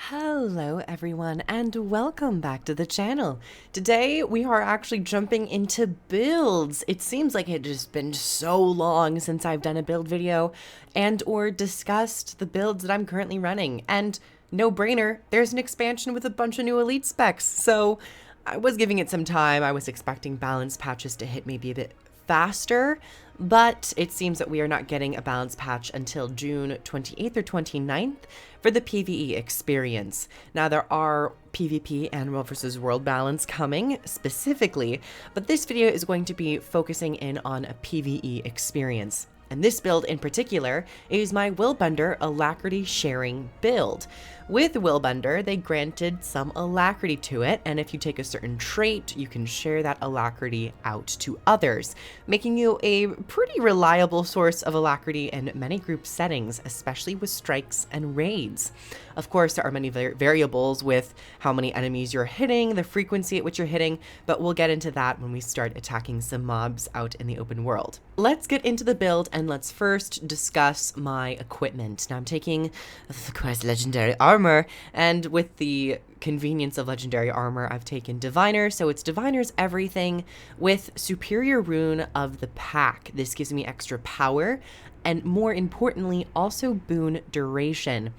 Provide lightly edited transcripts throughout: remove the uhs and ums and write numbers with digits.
Hello everyone and welcome back to the channel. Today we are actually jumping into builds. It seems like it has been so long since I've done a build video and or discussed the builds that I'm currently running. And no brainer, there's an expansion with a bunch of new elite specs. So I was giving it some time. I was expecting balance patches to hit maybe a bit faster, but it seems that we are not getting a balance patch until June 28th or 29th for the PvE experience. Now there are PvP and World vs. World balance coming specifically, but this video is going to be focusing in on a PvE experience. And this build in particular is my Willbender Alacrity sharing build. With Willbender, they granted some Alacrity to it, and if you take a certain trait, you can share that Alacrity out to others, making you a pretty reliable source of Alacrity in many group settings, especially with strikes and raids. Of course, there are many variables with how many enemies you're hitting, the frequency at which you're hitting, but we'll get into that when we start attacking some mobs out in the open world. Let's get into the build and let's first discuss my equipment. Now I'm taking, of course, legendary armor, and with the convenience of legendary armor, I've taken Diviner, so it's Diviner's everything with Superior Rune of the Pack. This gives me extra power and, more importantly, also boon duration.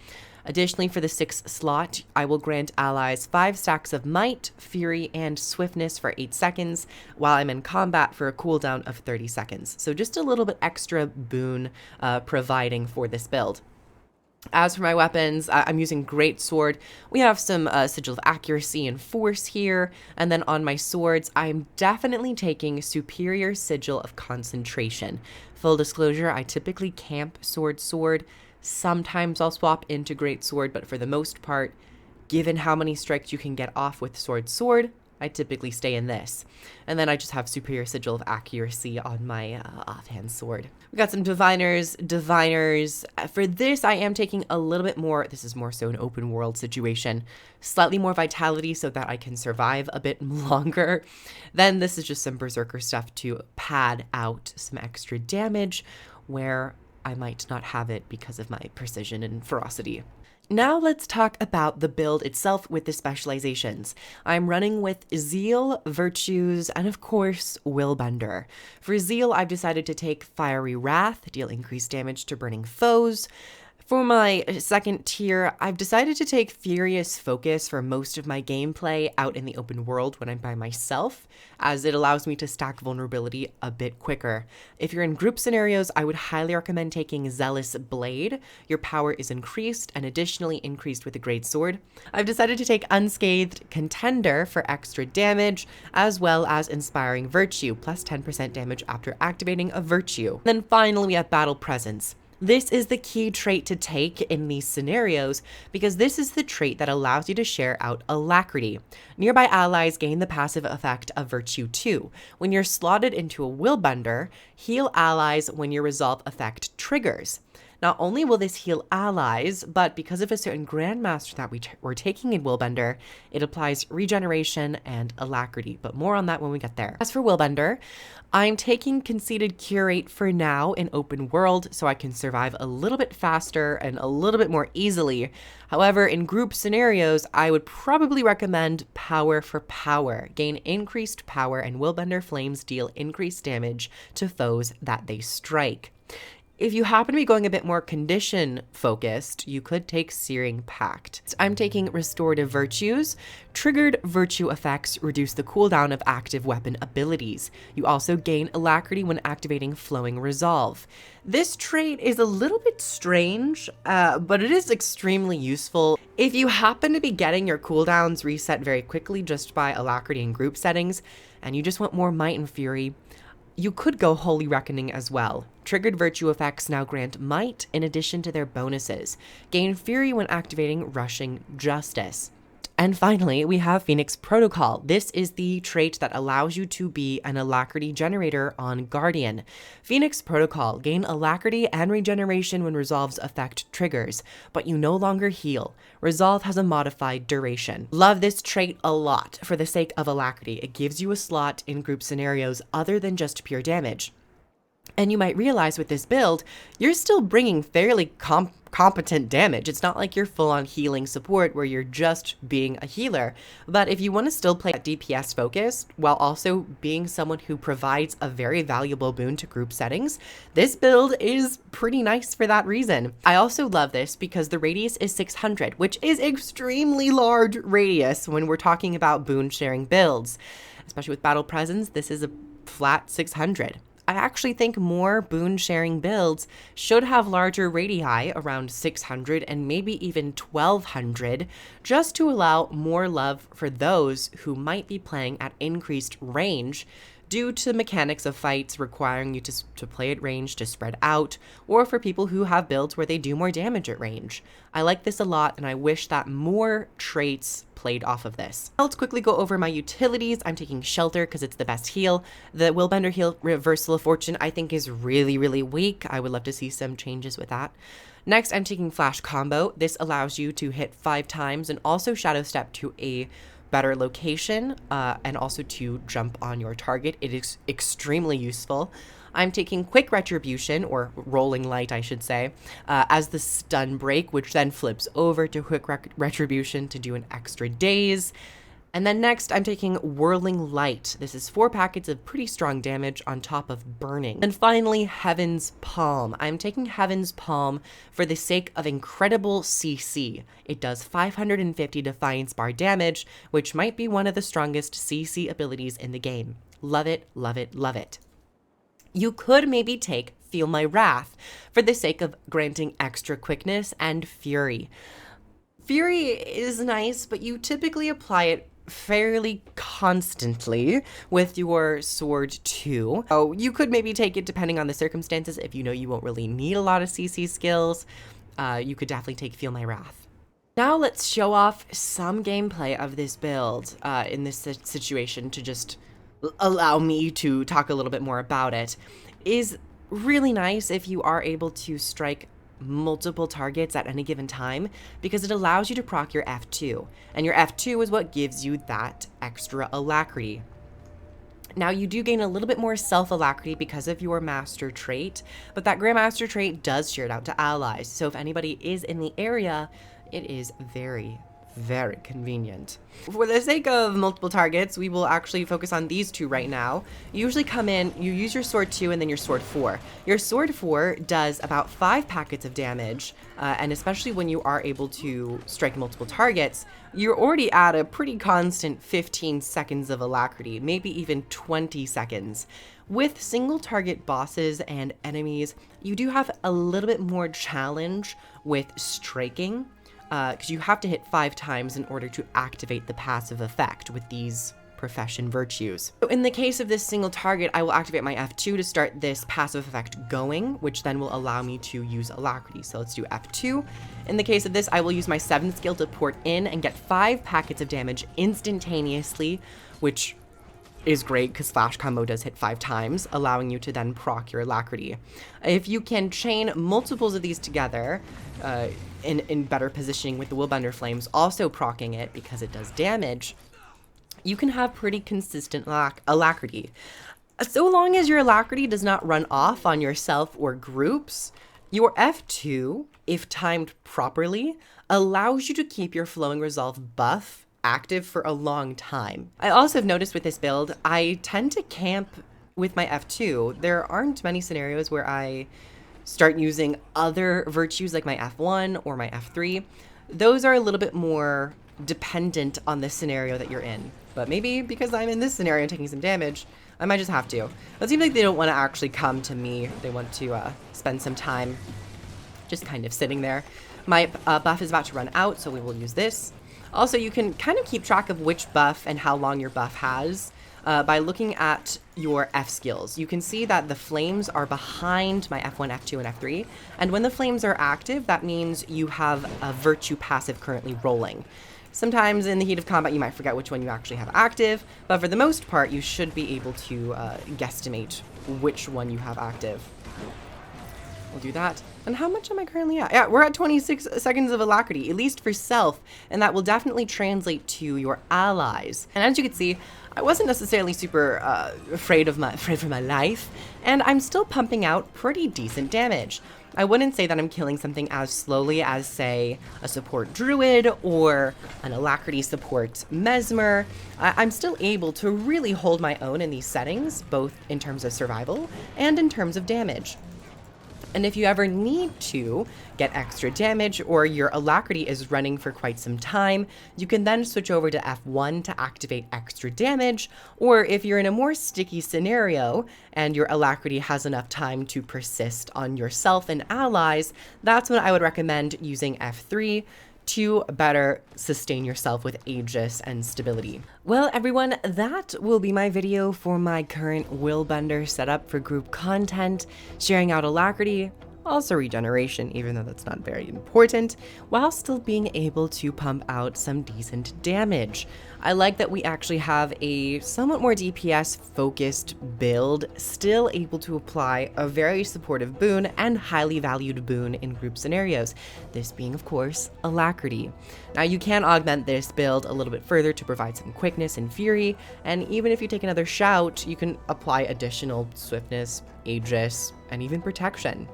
Additionally, for the 6th slot, I will grant allies 5 stacks of Might, Fury, and Swiftness for 8 seconds, while I'm in combat for a cooldown of 30 seconds. So just a little bit extra boon providing for this build. As for my weapons, I'm using Great Sword. We have some Sigil of Accuracy and Force here, and then on my swords, I'm definitely taking Superior Sigil of Concentration. Full disclosure, I typically camp sword. Sometimes I'll swap into Great Sword, but for the most part, given how many strikes you can get off with sword, I typically stay in this. And then I just have Superior Sigil of Accuracy on my offhand sword. We got some Diviners. For this, I am taking a little bit more, this is more so an open world situation, slightly more Vitality so that I can survive a bit longer. Then this is just some Berserker stuff to pad out some extra damage where I might not have it because of my precision and ferocity. Now let's talk about the build itself with the specializations. I'm running with Zeal, Virtues, and of course, Willbender. For Zeal, I've decided to take Fiery Wrath, deal increased damage to burning foes. For my 2nd tier, I've decided to take Furious Focus for most of my gameplay out in the open world when I'm by myself, as it allows me to stack vulnerability a bit quicker. If you're in group scenarios, I would highly recommend taking Zealous Blade. Your power is increased and additionally increased with a Great Sword. I've decided to take Unscathed Contender for extra damage, as well as Inspiring Virtue, plus 10% damage after activating a Virtue. Then finally, we have Battle Presence. This is the key trait to take in these scenarios because this is the trait that allows you to share out Alacrity. Nearby allies gain the passive effect of Virtue 2. When you're slotted into a Willbender, heal allies when your resolve effect triggers. Not only will this heal allies, but because of a certain Grandmaster that we're taking in Willbender, it applies regeneration and Alacrity, but more on that when we get there. As for Willbender, I'm taking Conceited Curate for now in open world so I can survive a little bit faster and a little bit more easily. However, in group scenarios, I would probably recommend Power for Power. Gain increased power and Willbender Flames deal increased damage to foes that they strike. If you happen to be going a bit more condition focused, you could take Searing Pact. I'm taking Restorative Virtues. Triggered virtue effects reduce the cooldown of active weapon abilities. You also gain Alacrity when activating Flowing Resolve. This trait is a little bit strange, but it is extremely useful. If you happen to be getting your cooldowns reset very quickly just by Alacrity in group settings, and you just want more Might and Fury, you could go Holy Reckoning as well. Triggered virtue effects now grant Might in addition to their bonuses. Gain Fury when activating Rushing Justice. And finally, we have Phoenix Protocol. This is the trait that allows you to be an Alacrity generator on Guardian. Phoenix Protocol, gain Alacrity and regeneration when Resolve's effect triggers, but you no longer heal. Resolve has a modified duration. Love this trait a lot for the sake of Alacrity. It gives you a slot in group scenarios other than just pure damage. And you might realize with this build, you're still bringing fairly competent damage. It's not like you're full on healing support where you're just being a healer. But if you want to still play DPS focused while also being someone who provides a very valuable boon to group settings, this build is pretty nice for that reason. I also love this because the radius is 600, which is extremely large radius when we're talking about boon sharing builds. Especially with battle presence, this is a flat 600. I actually think more boon sharing builds should have larger radii around 600 and maybe even 1200 just to allow more love for those who might be playing at increased range due to mechanics of fights requiring you to play at range to spread out, or for people who have builds where they do more damage at range. I like this a lot, and I wish that more traits played off of this. Let's quickly go over my utilities. I'm taking Shelter because it's the best heal. The Willbender heal Reversal of Fortune I think is really, really weak. I would love to see some changes with that. Next, I'm taking Flash Combo. This allows you to hit 5 times and also Shadow Step to a better location and also to jump on your target. It is extremely useful. I'm taking Quick Retribution, or Rolling Light I should say, as the stun break, which then flips over to Quick Retribution to do an extra daze. And then next, I'm taking Whirling Light. This is 4 packets of pretty strong damage on top of burning. And finally, Heaven's Palm. I'm taking Heaven's Palm for the sake of incredible CC. It does 550 Defiance bar damage, which might be one of the strongest CC abilities in the game. Love it, love it, love it. You could maybe take Feel My Wrath for the sake of granting extra quickness and Fury. Fury is nice, but you typically apply it fairly constantly with your sword too. Oh, you could maybe take it depending on the circumstances. If you know you won't really need a lot of CC skills, you could definitely take Feel My Wrath. Now let's show off some gameplay of this build in this situation to just allow me to talk a little bit more about it. Is really nice if you are able to strike multiple targets at any given time, because it allows you to proc your F2, and your F2 is what gives you that extra Alacrity. Now you do gain a little bit more self-alacrity because of your master trait, but that Grandmaster trait does share it out to allies, so if anybody is in the area, it is very convenient. For the sake of multiple targets, we will actually focus on these two right now. You usually come in, you use your sword 2 and then your sword 4. Your sword 4 does about 5 packets of damage, and especially when you are able to strike multiple targets, you're already at a pretty constant 15 seconds of alacrity, maybe even 20 seconds. With single target bosses and enemies, you do have a little bit more challenge with striking, because you have to hit 5 times in order to activate the passive effect with these profession virtues. So in the case of this single target, I will activate my F2 to start this passive effect going, which then will allow me to use Alacrity. So let's do F2. In the case of this, I will use my 7th skill to port in and get 5 packets of damage instantaneously, which is great because Flash Combo does hit 5 times, allowing you to then proc your Alacrity. If you can chain multiples of these together, in better positioning with the Willbender Flames, also proccing it because it does damage, you can have pretty consistent Alacrity. So long as your Alacrity does not run off on yourself or groups, your F2, if timed properly, allows you to keep your Flowing Resolve buff active for a long time. I also have noticed with this build, I tend to camp with my F2. There aren't many scenarios where I start using other virtues like my F1 or my F3. Those are a little bit more dependent on the scenario that you're in. But maybe because I'm in this scenario taking some damage, I might just have to. It seems like they don't want to actually come to me. They want to spend some time just kind of sitting there. My buff is about to run out, so we will use this. Also, you can kind of keep track of which buff and how long your buff has by looking at your F skills. You can see that the flames are behind my F1, F2, and F3. And when the flames are active, that means you have a virtue passive currently rolling. Sometimes in the heat of combat, you might forget which one you actually have active, but for the most part, you should be able to guesstimate which one you have active. We'll do that. And how much am I currently at? Yeah, we're at 26 seconds of Alacrity, at least for self, and that will definitely translate to your allies. And as you can see, I wasn't necessarily super afraid for my life, and I'm still pumping out pretty decent damage. I wouldn't say that I'm killing something as slowly as, say, a support druid or an Alacrity support mesmer. I'm still able to really hold my own in these settings, both in terms of survival and in terms of damage. And if you ever need to get extra damage or your Alacrity is running for quite some time, you can then switch over to F1 to activate extra damage. Or if you're in a more sticky scenario and your Alacrity has enough time to persist on yourself and allies, that's when I would recommend using F3 to better sustain yourself with Aegis and stability. Well, everyone, that will be my video for my current Willbender setup for group content, sharing out Alacrity, also regeneration, even though that's not very important, while still being able to pump out some decent damage. I like that we actually have a somewhat more DPS focused build, still able to apply a very supportive boon and highly valued boon in group scenarios, this being of course Alacrity. Now you can augment this build a little bit further to provide some quickness and fury, and even if you take another shout, you can apply additional swiftness, Aegis, and even protection.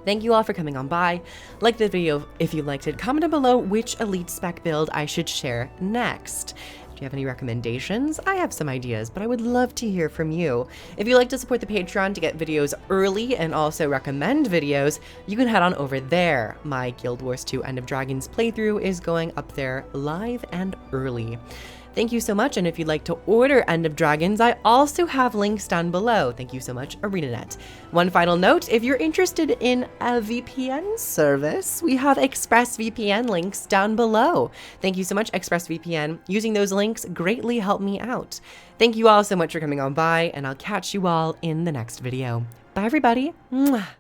Thank you all for coming on by. Like the video if you liked it. Comment down below which elite spec build I should share next. Do you have any recommendations? I have some ideas, but I would love to hear from you. If you'd like to support the Patreon to get videos early and also recommend videos, you can head on over there. My Guild Wars 2 End of Dragons playthrough is going up there live and early. Thank you so much, and if you'd like to order End of Dragons, I also have links down below. Thank you so much, ArenaNet. One final note, if you're interested in a VPN service, we have ExpressVPN links down below. Thank you so much, ExpressVPN. Using those links greatly helped me out. Thank you all so much for coming on by, and I'll catch you all in the next video. Bye, everybody. Mwah.